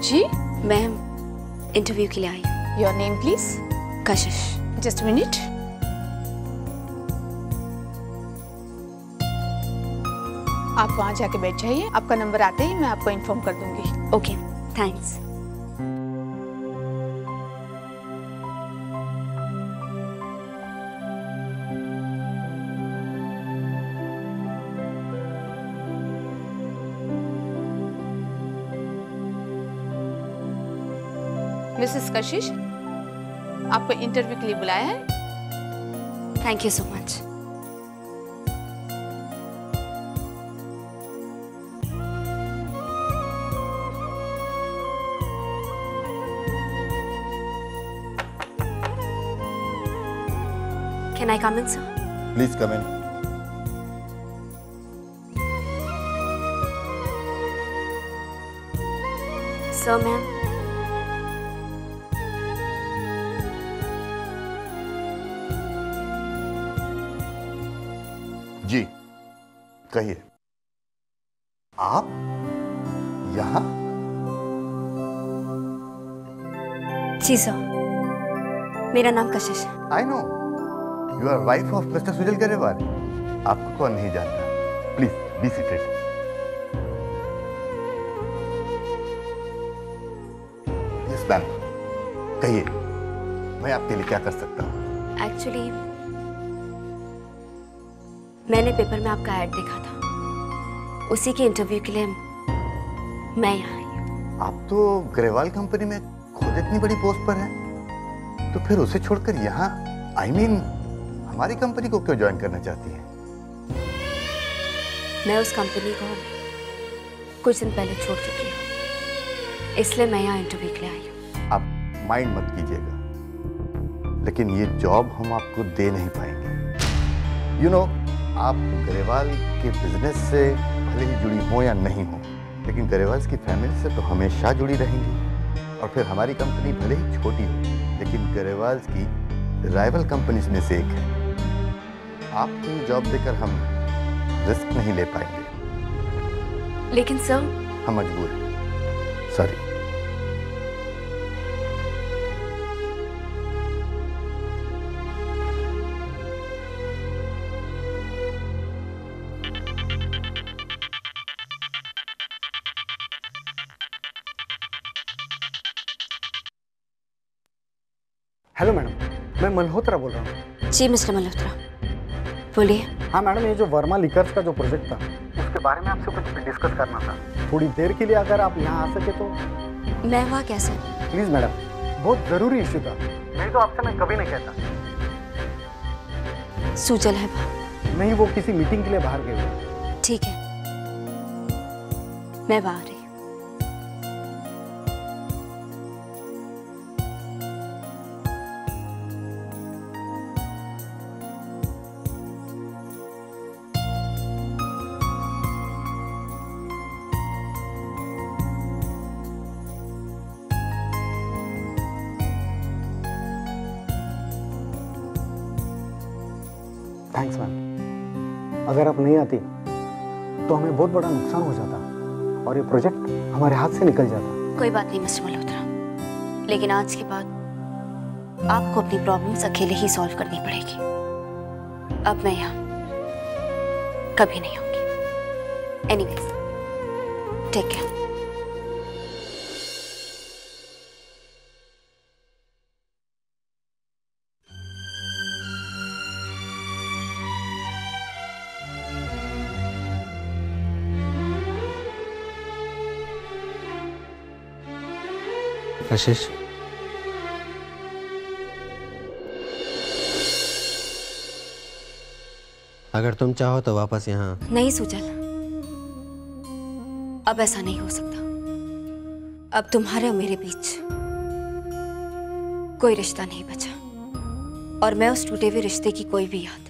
जी ma'am, interview के लिए आई हूँ। Your name please? Kashish. Just minute. आप वहाँ जाके बैठ जाइए, आपका नंबर आते ही मैं आपको इन्फॉर्म कर दूंगी। Okay, thanks. मिसेस कशिश, आपको इंटरव्यू के लिए बुलाया है। Thank you so much. Can I come in, sir? Please come in. Sir, ma'am. जी कहिए। आप यहाँ? जी सर, मेरा नाम कशिश है। I know. You are wife of Mr. Sujal Grewal. आपको कौन नहीं जानता? Please be seated. Yes ma'am. कहिए, मैं आपके लिए क्या कर सकता हूँ? एक्चुअली मैंने पेपर में आपका ऐड देखा था, उसी के इंटरव्यू के लिए मैं यहाँ आई हूँ। आप तो गरेवाल कंपनी में खुद इतनी बड़ी पोस्ट पर हैं, तो फिर उसे छोड़कर यहाँ I mean, हमारी कंपनी को क्यों ज्वाइन करना चाहती हैं? मैं उस कंपनी को कुछ दिन पहले छोड़ चुकी हूँ, इसलिए मैं यहाँ इंटरव्यू के लिए आई हूँ। आप माइंड मत कीजिएगा, लेकिन ये जॉब हम आपको दे नहीं पाएंगे। यू नो, आप गरेवाल के बिजनेस से भले ही जुड़ी हो या नहीं हो, लेकिन गरेवाल की फैमिली से तो हमेशा जुड़ी रहेंगी। और फिर हमारी कंपनी भले ही छोटी हो, लेकिन गरेवाल की राइवल कंपनीज में से एक है। आपको ये जॉब देकर हम रिस्क नहीं ले पाएंगे। लेकिन सर, हम मजबूर हैं। सॉरी। हेलो मैडम, मैं मल्होत्रा बोल रहा हूँ। जी मिस्टर मल्होत्रा, बोलिए। हाँ मैडम, ये जो वर्मा लिकर्स का जो प्रोजेक्ट था, उसके बारे में आपसे कुछ डिस्कस करना था। थोड़ी देर के लिए अगर आप यहाँ आ सके तो। मैं वहाँ कैसे? प्लीज मैडम, बहुत जरूरी इश्यू था। नहीं तो आपसे मैं कभी नहीं कहता। सुजल है वहाँ? नहीं, वो किसी मीटिंग के लिए बाहर गए हुए। ठीक है, मैं बाहर रही। Thanks ma'am. अगर आप नहीं आती तो हमें बहुत बड़ा नुकसान हो जाता और ये प्रोजेक्ट हमारे हाथ से निकल जाता। कोई बात नहीं मिस्टर मल्होत्रा, लेकिन आज के बाद आपको अपनी प्रॉब्लम्स अकेले ही सॉल्व करनी पड़ेगी। अब मैं यहाँ कभी नहीं आऊंगी। Anyways, take care. कशिश, अगर तुम चाहो तो वापस यहाँ। नहीं सुजल, अब ऐसा नहीं हो सकता। अब तुम्हारे और मेरे बीच कोई रिश्ता नहीं बचा, और मैं उस टूटे हुए रिश्ते की कोई भी याद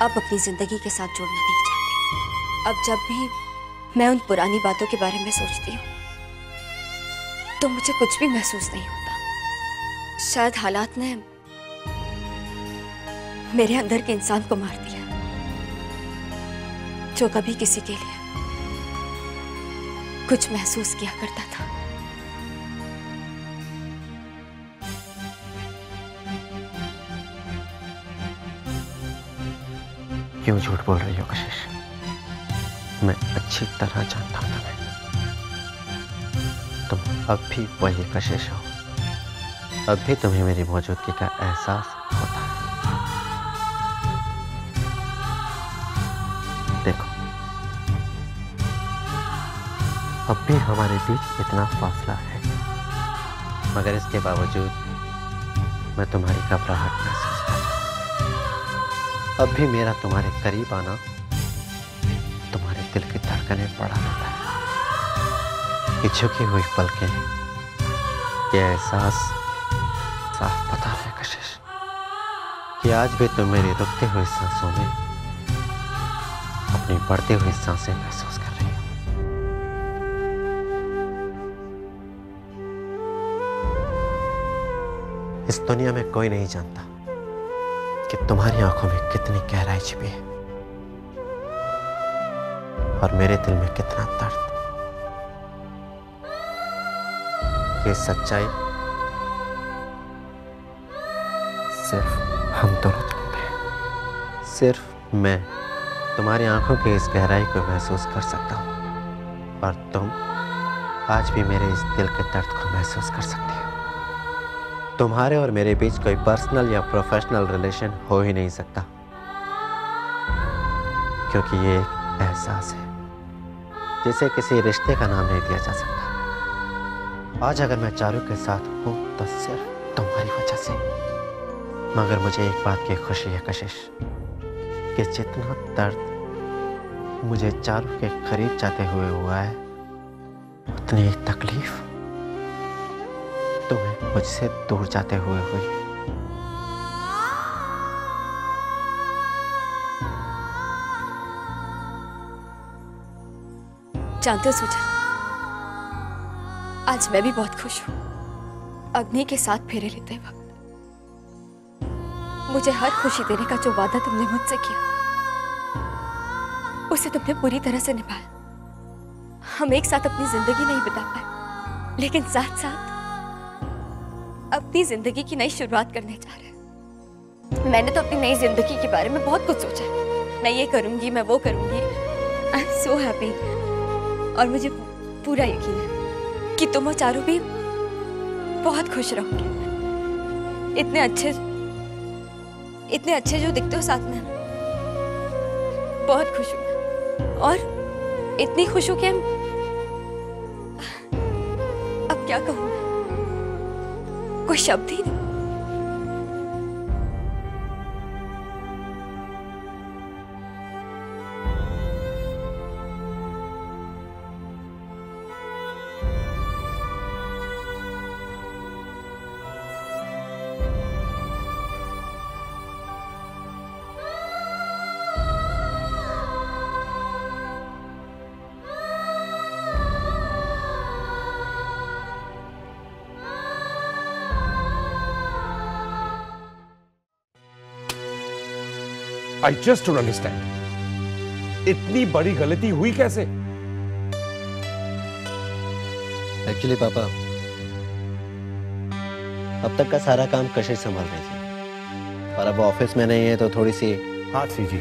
अब अपनी जिंदगी के साथ जोड़ना नहीं चाहती। अब जब भी मैं उन पुरानी बातों के बारे में सोचती हूँ तो मुझे कुछ भी महसूस नहीं होता। शायद हालात ने मेरे अंदर के इंसान को मार दिया, जो कभी किसी के लिए कुछ महसूस किया करता था। क्यों झूठ बोल रही हो कशिश? मैं अच्छी तरह जानता हूं तुम्हें। तुम अब भी वही कशिश हो। अब भी तुम्हें मेरी मौजूदगी का एहसास होता है। देखो, अब भी हमारे बीच इतना फासला है, मगर इसके बावजूद मैं तुम्हारी घबराहट महसूस करता हूं। अब भी मेरा तुम्हारे करीब आना तुम्हारे दिल की धड़कनें बढ़ा देता है। ये झुकी हुई पलकें, ये एहसास साफ पता है कशिश कि आज भी तुम मेरी रुकती हुई सांसों में अपनी बढ़ती हुई सांसें महसूस कर रही हो। इस दुनिया में कोई नहीं जानता कि तुम्हारी आंखों में कितनी गहराई छिपी है और मेरे दिल में कितना दर्द। ये सच्चाई सिर्फ हम दोनों जानते हैं। सिर्फ मैं तुम्हारी आंखों की इस गहराई को महसूस कर सकता हूं और तुम आज भी मेरे इस दिल के दर्द को महसूस कर सकती हो। तुम्हारे और मेरे बीच कोई पर्सनल या प्रोफेशनल रिलेशन हो ही नहीं सकता, क्योंकि ये एक एहसास है जिसे किसी रिश्ते का नाम नहीं दिया जा सकता। आज अगर मैं चारू के साथ हूं तो सिर्फ तुम्हारी वजह से। मगर मुझे एक बात की खुशी है कशिश कि जितना दर्द मुझे चारू के करीब जाते हुए हुआ है, उतनी ही तकलीफ तुम्हें मुझसे दूर जाते हुए हुई। जानते हो सुजन, आज मैं भी बहुत खुश हूं। अग्नि के साथ फेरे लेते वक्त मुझे हर खुशी देने का जो वादा तुमने मुझसे किया, उसे तुमने पूरी तरह से निभाया। हम एक साथ अपनी जिंदगी नहीं बिता पाए, लेकिन साथ साथ अपनी जिंदगी की नई शुरुआत करने जा रहे हैं। मैंने तो अपनी नई जिंदगी के बारे में बहुत कुछ सोचा है। मैं ये करूंगी, मैं वो करूंगी। I am so happy. और मुझे पूरा यकीन है कि तुम और चारू भी बहुत खुश रहोगे। इतने अच्छे जो दिखते हो साथ में। बहुत खुश हूं और इतनी खुश हूं कि अब क्या कहूं, कोई शब्द ही नहीं। I just don't understand. इतनी बड़ी गलती हुई कैसे? एक्चुअली पापा, अब तक का सारा काम कशिश संभाल रही थी और अब ऑफिस में नहीं है तो थोड़ी सी। हाँ सी जी,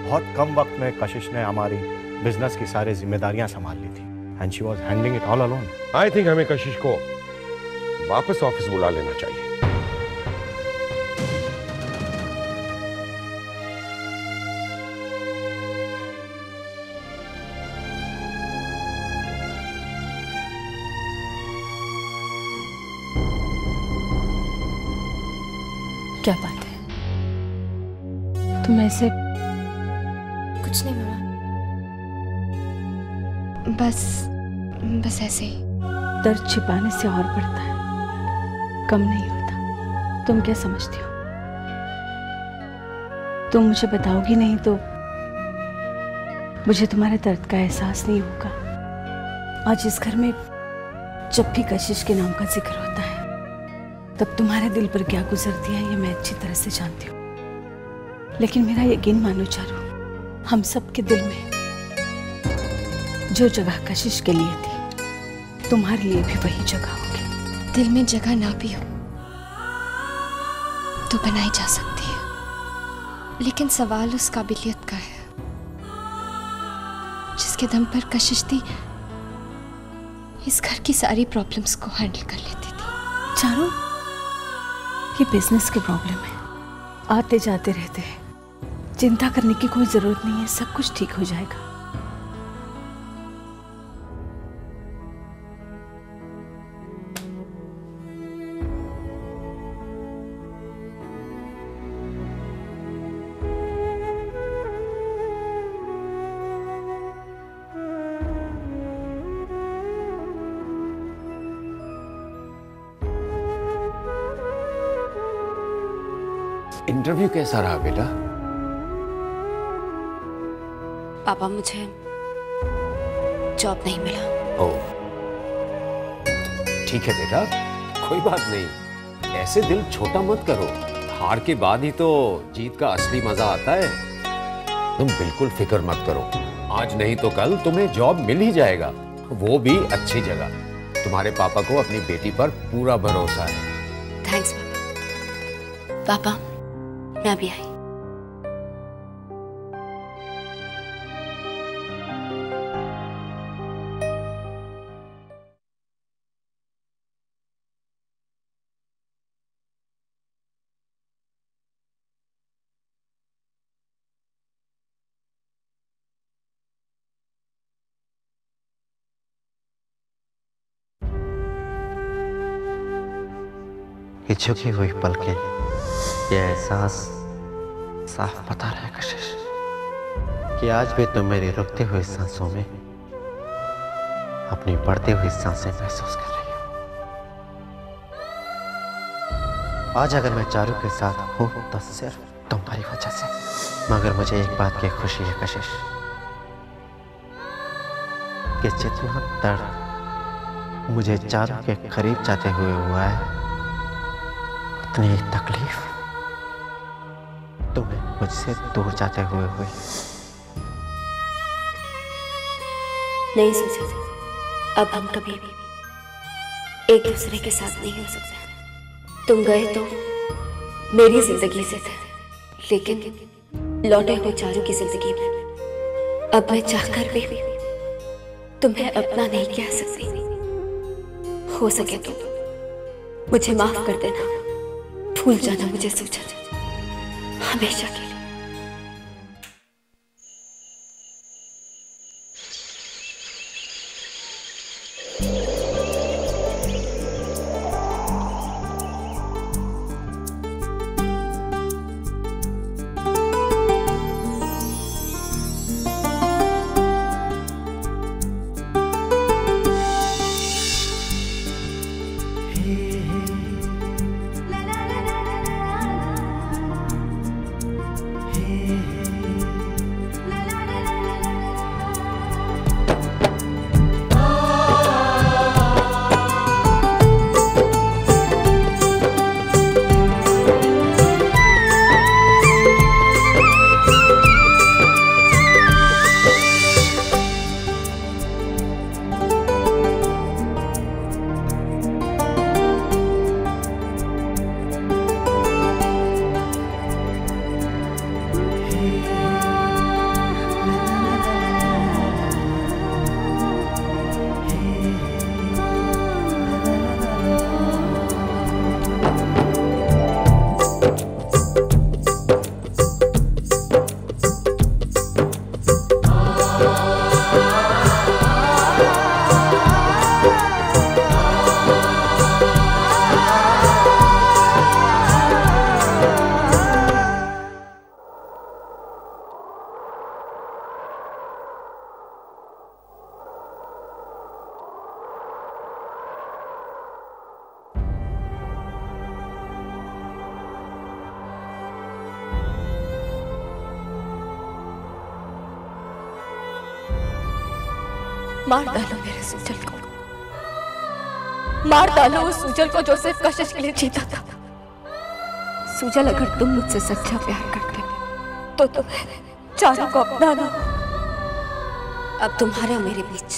बहुत कम वक्त में कशिश ने हमारी बिजनेस की सारी जिम्मेदारियां संभाल ली थी and she was handling it all alone. I think हमें कशिश को वापस ऑफिस बुला लेना चाहिए। क्या बात है, तुम ऐसे? कुछ नहीं मामा, बस ऐसे ही। दर्द छिपाने से और बढ़ता है, कम नहीं होता। तुम क्या समझती हो? तुम मुझे बताओगी नहीं तो मुझे तुम्हारे दर्द का एहसास नहीं होगा। आज इस घर में जब भी कशिश के नाम का जिक्र होता है, तब तुम्हारे दिल पर क्या गुजरती है ये मैं अच्छी तरह से जानती हूँ। लेकिन मेरा यकीन मानो चारू, हम सबके दिल में जो जगह कशिश के लिए थी तुम्हारे लिए भी वही जगह होगी। दिल में जगह ना भी हो तो बनाई जा सकती है, लेकिन सवाल उस काबिलियत का है जिसके दम पर कशिश थी इस घर की सारी प्रॉब्लम्स को हैंडल कर लेती थी। चारों, ये बिजनेस की प्रॉब्लम है, आते जाते रहते हैं, चिंता करने की कोई जरूरत नहीं है, सब कुछ ठीक हो जाएगा। इंटरव्यू कैसा रहा बेटा? पापा, मुझे जॉब नहीं मिला। ओह, ठीक है बेटा, कोई बात नहीं। ऐसे दिल छोटा मत करो, हार के बाद ही तो जीत का असली मजा आता है। तुम बिल्कुल फिक्र मत करो, आज नहीं तो कल तुम्हें जॉब मिल ही जाएगा, वो भी अच्छी जगह। तुम्हारे पापा को अपनी बेटी पर पूरा भरोसा है। थैंक्स पापा। पापा, मैं अभी आई। ये झुकी हुई पलकें, ये एहसास साफ बता रहा है कशिश कि आज भी तुम मेरी रुकती हुई सांसों में अपनी बढ़ती हुई सांसें महसूस कर रही हो। आज अगर मैं चारू के साथ हूं तो सिर्फ तुम्हारी वजह से, मगर मुझे एक बात की खुशी है कशिश कि जितना दर्द मुझे चारू के करीब जाते हुए हुआ है, उतनी तकलीफ तुम्हें मुझसे दूर जाते हुए हुई। नहीं सोचा, अब हम कभी भी एक दूसरे के साथ नहीं हो सकते। तुम गए तो मेरी जिंदगी से थे, लेकिन लौटे हो चारू की जिंदगी में। अब मैं चाहकर भी तुम्हें अपना नहीं कह सकती। हो सके तो मुझे माफ कर देना, भूल जाना मुझे सूझा हमेशा के लिए। मार डालो मेरे सुजल को, मार डालो उस सुजल को जो सिर्फ कशिश के लिए जीता था। सुजल, अगर तुम मुझसे सच्चा प्यार करते तो तुम्हें चारू को अपनाना, अब तुम्हारे और मेरे बीच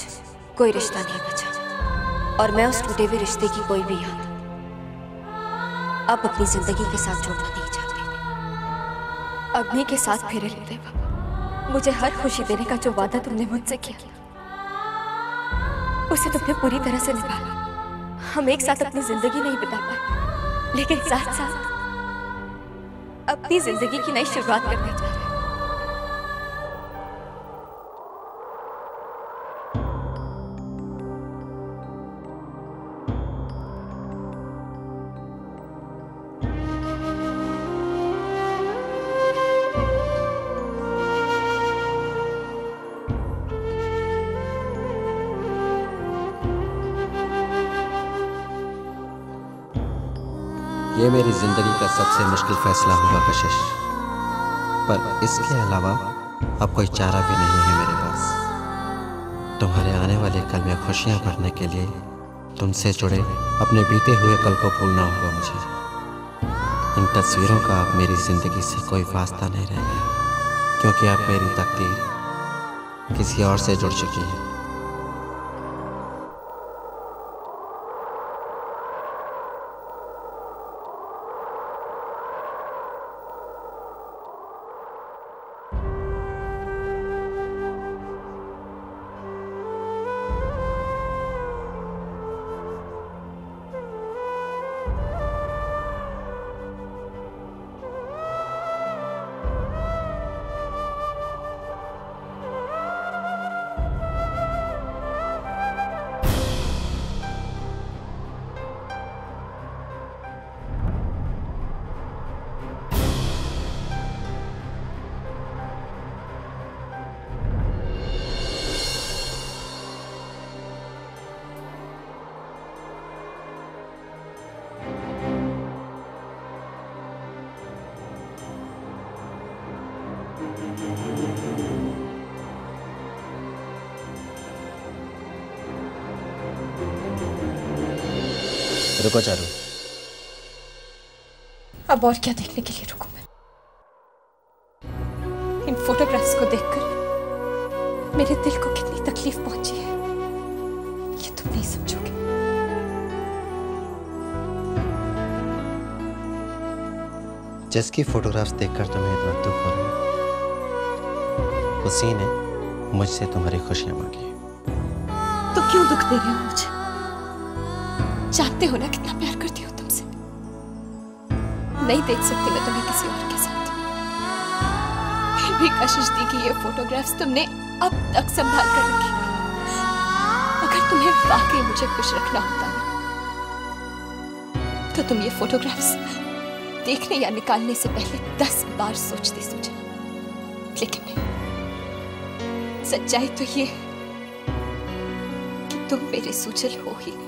कोई रिश्ता नहीं बचा और मैं उस टूटे हुए रिश्ते की कोई भी याद अब अपनी जिंदगी के साथ जोड़ना नहीं चाहती। अग्नि के साथ फेरे लेते वक्त मुझे हर खुशी देने का जो वादा तुमने मुझसे किया उसे तुमने पूरी तरह से निभाया। हम एक साथ अपनी जिंदगी नहीं बिता पाए, लेकिन साथ साथ अपनी जिंदगी की नई शुरुआत करने जा रहे हैं। ये मेरी जिंदगी का सबसे मुश्किल फैसला होगा कशिश, पर इसके अलावा अब कोई चारा भी नहीं है मेरे पास। तुम्हारे आने वाले कल में खुशियां भरने के लिए तुमसे जुड़े अपने बीते हुए कल को भूलना होगा मुझे। इन तस्वीरों का अब मेरी जिंदगी से कोई वास्ता नहीं रह गया, क्योंकि अब मेरी तकदीर किसी और से जुड़ चुकी है। रुको चारू। अब और क्या देखने के लिए रुकूं मैं? इन फोटोग्राफ्स को देखकर मेरे दिल को कितनी तकलीफ पहुंची है ये तुम नहीं समझोगे। जिसकी फोटोग्राफ्स देखकर तुम्हें इतना दुख हो रहा है, उसी ने मुझसे तुम्हारी खुशियां मांगी। तो क्यों दुख दे रहे हो मुझे? जानते हो ना कितना प्यार करती हूँ तुमसे। नहीं देख सकती मैं तुम्हें किसी और के साथ। फिर भी कशिश दी कि ये फोटोग्राफ्स तुमने अब तक संभाल कर रखी। अगर तुम्हें वाकई मुझे खुश रखना होता ना, तो तुम ये फोटोग्राफ्स देखने या निकालने से पहले 10 बार सोचते सोचा। लेकिन नहीं, सच्चाई तो ये कि तुम मेरे सूजल हो ही नहीं।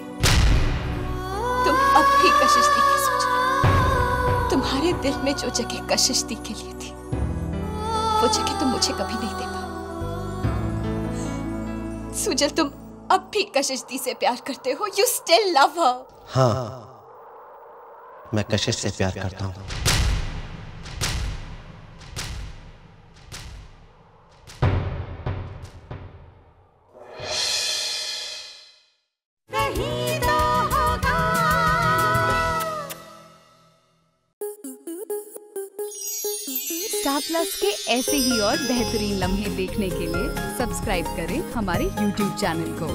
तुम अब भी कशिश दी की सोच। तुम्हारे दिल में जो जगह कशिश दी के लिए थी, वो जगह तुम मुझे कभी नहीं दे पाए। सुजल, तुम अब भी कशिश दी से प्यार करते हो। You still love her। हाँ, मैं कशिश से प्यार करता हूँ। स्टार प्लस के ऐसे ही और बेहतरीन लम्हे देखने के लिए सब्सक्राइब करें हमारे YouTube चैनल को।